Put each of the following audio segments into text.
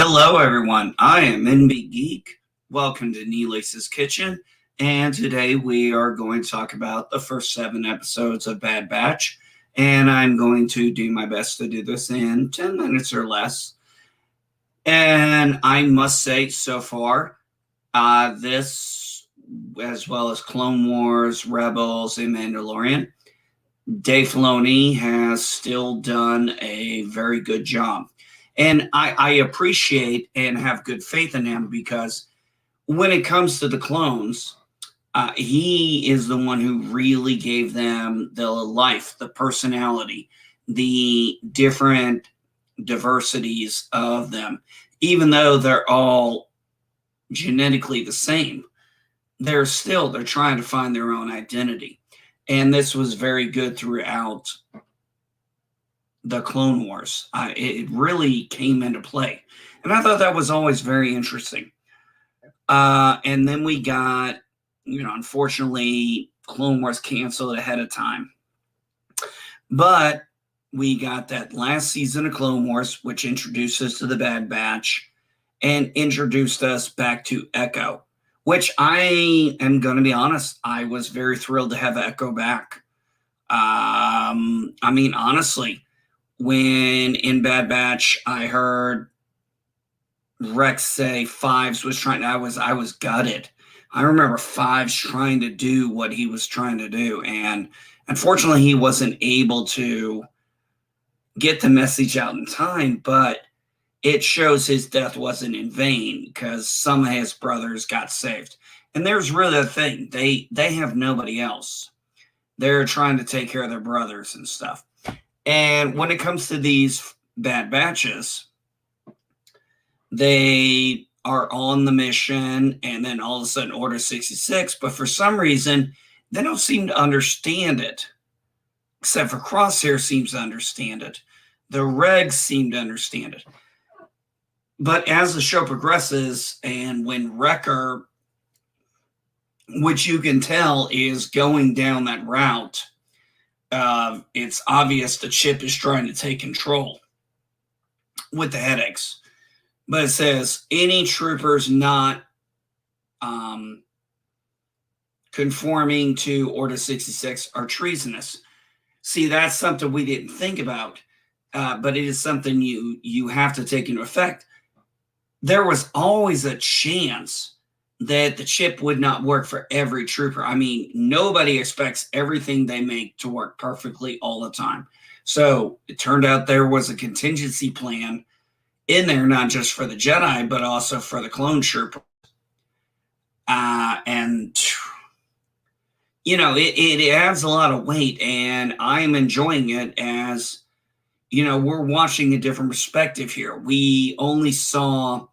Hello, everyone. I am NB Geek. Welcome to Neelace's Kitchen. And today we are going to talk about the first 7 episodes of Bad Batch. And I'm going to do my best to do this in 10 minutes or less. And I must say, so far, this, as well as Clone Wars, Rebels, and Mandalorian, Dave Filoni has still done a very good job. And I appreciate and have good faith in him because when it comes to the clones, he is the one who really gave them the life, the personality, the different diversities of them. Even though they're all genetically the same, they're trying to find their own identity. And this was very good throughout the Clone Wars. It really came into play. And I thought that was always very interesting. And then we got, unfortunately, Clone Wars canceled ahead of time. But we got that last season of Clone Wars, which introduced us to the Bad Batch and introduced us back to Echo, which I am going to be honest, I was very thrilled to have Echo back. Honestly, when in Bad Batch I heard Rex say Fives was trying, I was gutted. I remember Fives trying to do what he was trying to do, and unfortunately he wasn't able to get the message out in time, but it shows his death wasn't in vain because some of his brothers got saved. And there's really a thing. They have nobody else. They're trying to take care of their brothers and stuff. And when it comes to these Bad Batches, they are on the mission and then all of a sudden Order 66, but for some reason, they don't seem to understand it. Except for Crosshair seems to understand it. The Regs seem to understand it. But as the show progresses and when Wrecker, which you can tell is going down that route, it's obvious the chip is trying to take control with the headaches. But it says any troopers not conforming to Order 66 are treasonous. See, that's something we didn't think about, but it is something you have to take into effect. There was always a chance that the chip would not work for every trooper. I mean, nobody expects everything they make to work perfectly all the time. So it turned out there was a contingency plan in there, not just for the Jedi, but also for the clone trooper. It adds a lot of weight, and I'm enjoying it as, we're watching a different perspective here. We only saw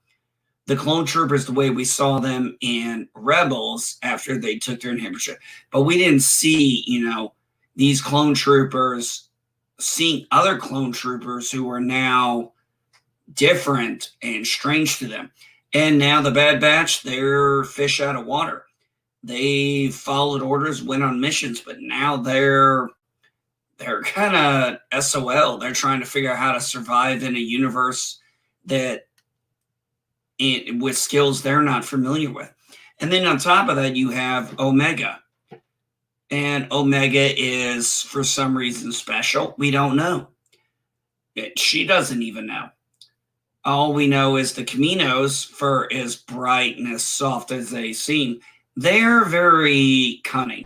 the clone troopers the way we saw them in Rebels after they took their inhibitor. But we didn't see, these clone troopers seeing other clone troopers who are now different and strange to them. And now the Bad Batch, they're fish out of water. They followed orders, went on missions, but now they're kind of SOL. They're trying to figure out how to survive in a universe that with skills they're not familiar with. And then on top of that, you have Omega. And Omega is, for some reason, special. We don't know. She doesn't even know. All we know is the Caminos, for as bright and as soft as they seem, they're very cunning.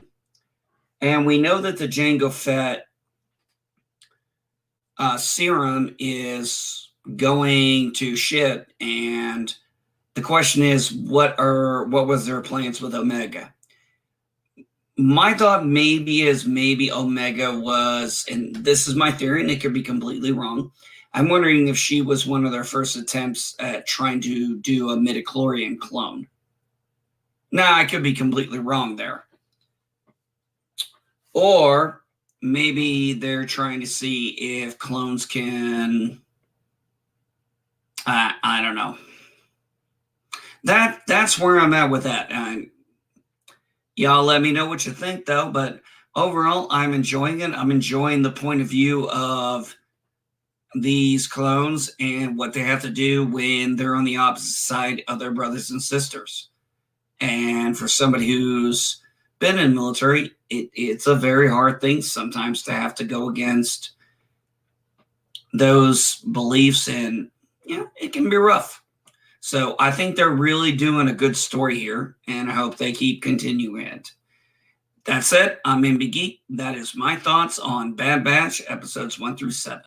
And we know that the Jango Fett serum is going to shit, and the question is, what was their plans with Omega? My thought maybe Omega was, and this is my theory, and it could be completely wrong. I'm wondering if she was one of their first attempts at trying to do a midichlorian clone. Now, I could be completely wrong there. Or maybe they're trying to see if clones can, I don't know. That's where I'm at with that. Y'all let me know what you think, though. But overall, I'm enjoying it. I'm enjoying the point of view of these clones and what they have to do when they're on the opposite side of their brothers and sisters. And for somebody who's been in the military, it's a very hard thing sometimes to have to go against those beliefs, and it can be rough. So I think they're really doing a good story here, and I hope they keep continuing it. That said, I'm MB Geek. That is my thoughts on Bad Batch episodes 1 through 7.